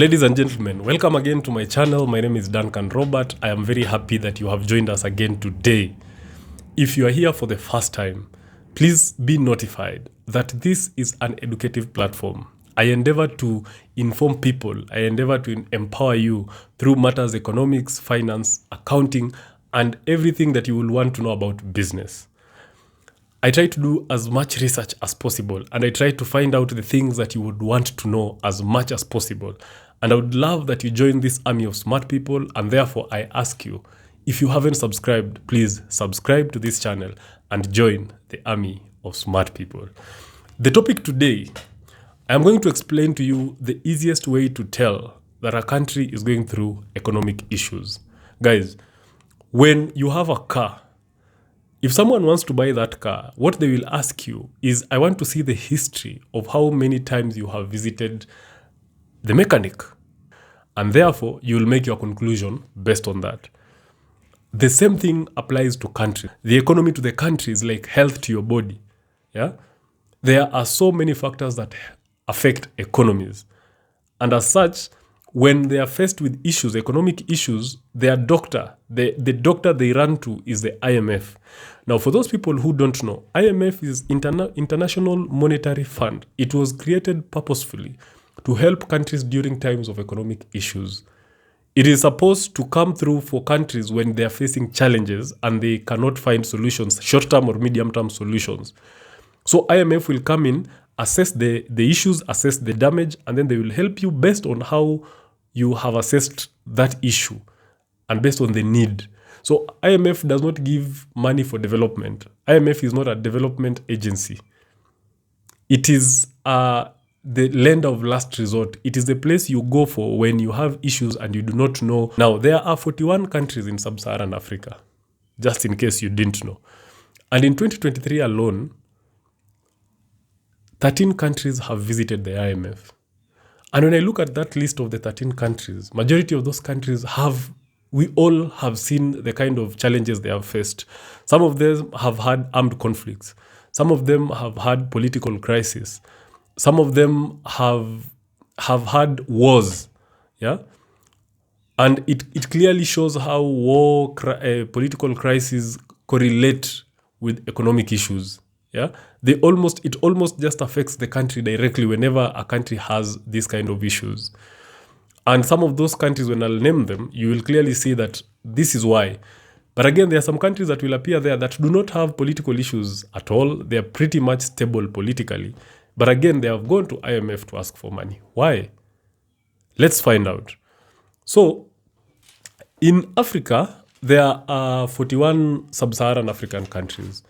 Ladies and gentlemen, welcome again to my channel. My name is Duncan Robert. I am very happy that you have joined us again today. If you are here for the first time, please be notified that this is an educative platform. I endeavor to inform people. I endeavor to empower you through matters economics, finance, accounting, and everything that you will want to know about business. I try to do as much research as possible, and I try to find out the things that you would want to know as much as possible. And I would love that you join this army of smart people, and therefore I ask you, if you haven't subscribed, please subscribe to this channel and join the army of smart people. The topic today, I'm going to explain to you the easiest way to tell that a country is going through economic issues. Guys, when you have a car, if someone wants to buy that car, what they will ask you is, I want to see the history of how many times you have visited the mechanic. And therefore, you will make your conclusion based on that. The same thing applies to country. The economy to the country is like health to your body. Yeah? There are so many factors that affect economies. And as such, when they are faced with issues, economic issues, their doctor, the doctor they run to is the IMF. Now, for those people who don't know, IMF is International Monetary Fund. It was created purposefully to help countries during times of economic issues. It is supposed to come through for countries when they are facing challenges and they cannot find solutions, short-term or medium-term solutions. So IMF will come in, assess the issues, assess the damage, and then they will help you based on how you have assessed that issue and based on the need. So IMF does not give money for development. IMF is not a development agency. It is the lender of last resort. It is the place you go for when you have issues and you do not know. Now, there are 41 countries in sub-Saharan Africa, just in case you didn't know. And in 2023 alone, 13 countries have visited the IMF. And when I look at that list of the 13 countries, majority of those countries we all have seen the kind of challenges they have faced. Some of them have had armed conflicts. Some of them have had political crisis. Some of them have had wars. Yeah? And it clearly shows how political crises correlate with economic issues. Yeah, it almost just affects the country directly whenever a country has these kind of issues. And some of those countries, when I'll name them, you will clearly see that this is why. But again, there are some countries that will appear there that do not have political issues at all. They are pretty much stable politically. But again, they have gone to IMF to ask for money. Why? Let's find out. So, in Africa, there are 41 sub-Saharan African countries.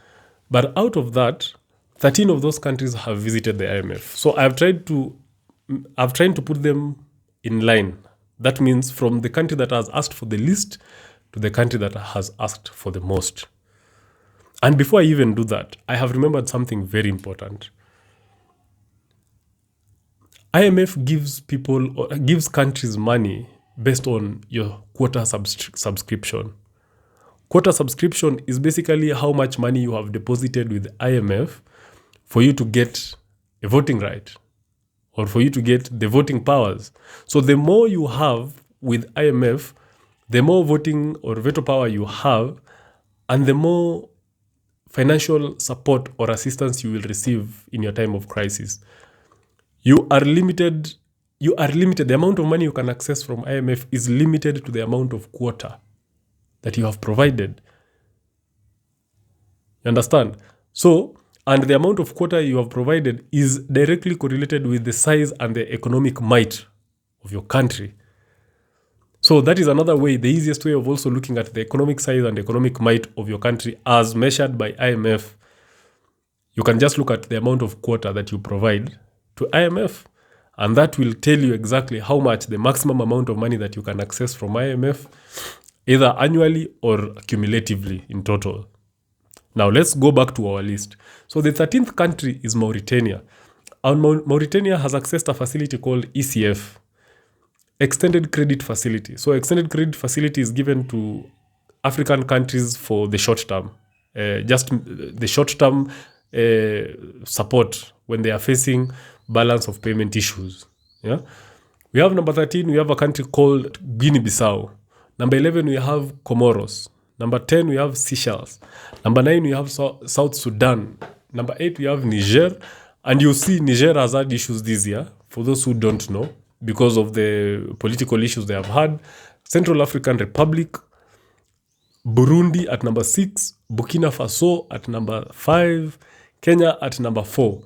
But out of that, 13 of those countries have visited the IMF. So I've tried to put them in line. That means from the country that has asked for the least to the country that has asked for the most. And before I even do that, I have remembered something very important. IMF gives countries money based on your quota subscription. Quota subscription is basically how much money you have deposited with IMF for you to get a voting right or for you to get the voting powers. So the more you have with IMF, the more voting or veto power you have, and the more financial support or assistance you will receive in your time of crisis. You are limited. The amount of money you can access from IMF is limited to the amount of quota that you have provided. You understand? So, and the amount of quota you have provided is directly correlated with the size and the economic might of your country. So that is another way, the easiest way of also looking at the economic size and economic might of your country as measured by IMF. You can just look at the amount of quota that you provide to IMF, and that will tell you exactly how much the maximum amount of money that you can access from IMF, either annually or cumulatively in total. Now, let's go back to our list. So the 13th country is Mauritania. And Mauritania has accessed a facility called ECF, Extended Credit Facility. So Extended Credit Facility is given to African countries for the short term. Just the short term support when they are facing balance of payment issues. Yeah. We have number 13, we have a country called Guinea-Bissau. Number 11, we have Comoros. Number 10, we have Seychelles. Number 9, we have South Sudan. Number 8, we have Niger. And you see Niger has had issues this year, for those who don't know, because of the political issues they have had. Central African Republic, Burundi at number 6, Burkina Faso at number 5, Kenya at number 4.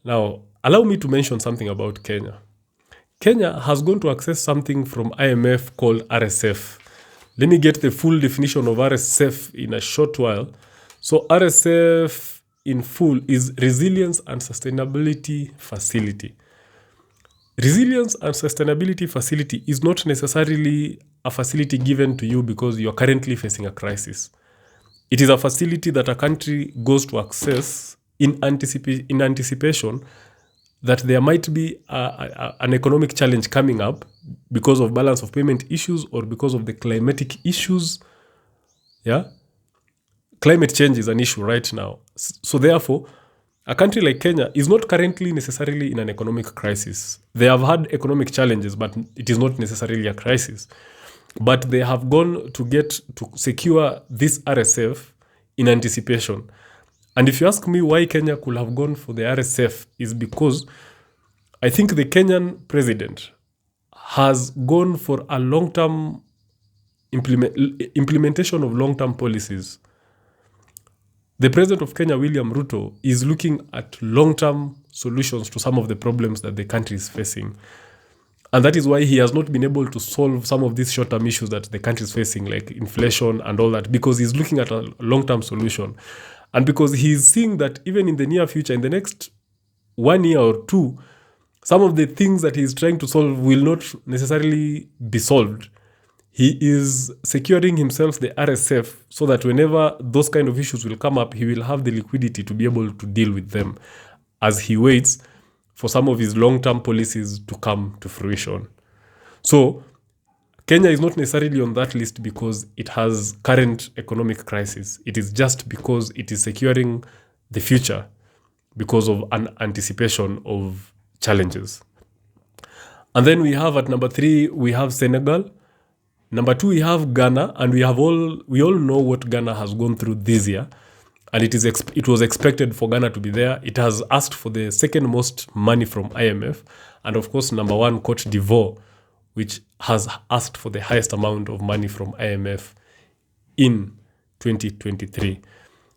Now, allow me to mention something about Kenya. Kenya has gone to access something from IMF called RSF. Let me get the full definition of RSF in a short while. So RSF in full is Resilience and Sustainability Facility. Resilience and Sustainability Facility is not necessarily a facility given to you because you are currently facing a crisis. It is a facility that a country goes to access in anticipation that there might be an economic challenge coming up because of balance of payment issues or because of the climatic issues. Yeah, climate change is an issue right now. So therefore, a country like Kenya is not currently necessarily in an economic crisis. They have had economic challenges, but it is not necessarily a crisis. But they have gone to get to secure this RSF in anticipation. And if you ask me why Kenya could have gone for the RSF, is because I think the Kenyan president has gone for a long-term implementation of long-term policies. The president of Kenya, William Ruto, is looking at long-term solutions to some of the problems that the country is facing. And that is why he has not been able to solve some of these short-term issues that the country is facing, like inflation and all that, because he's looking at a long-term solution. And because he's seeing that even in the near future, in the next 1 year or two, some of the things that he's trying to solve will not necessarily be solved. He is securing himself the RSF so that whenever those kind of issues will come up, he will have the liquidity to be able to deal with them as he waits for some of his long-term policies to come to fruition. So Kenya is not necessarily on that list because it has current economic crisis. It is just because it is securing the future because of an anticipation of challenges. And then we have at number 3, we have Senegal. Number 2, we have Ghana, and we all know what Ghana has gone through this year, and it was expected for Ghana to be there. It has asked for the second most money from IMF, and of course, number 1, Cote d'Ivoire, which has asked for the highest amount of money from IMF in 2023.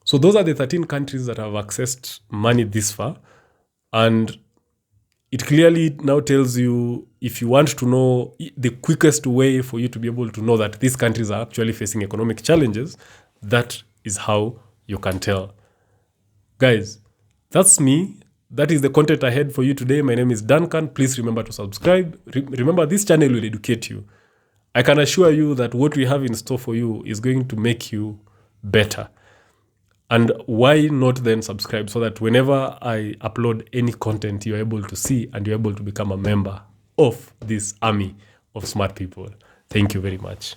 So those are the 13 countries that have accessed money this far, and it clearly now tells you, if you want to know the quickest way for you to be able to know that these countries are actually facing economic challenges, that is how you can tell. Guys, that's me. That is the content I had for you today. My name is Duncan. Please remember to subscribe. Remember, this channel will educate you. I can assure you that what we have in store for you is going to make you better. And why not then subscribe so that whenever I upload any content, you're able to see and you're able to become a member of this army of smart people. Thank you very much.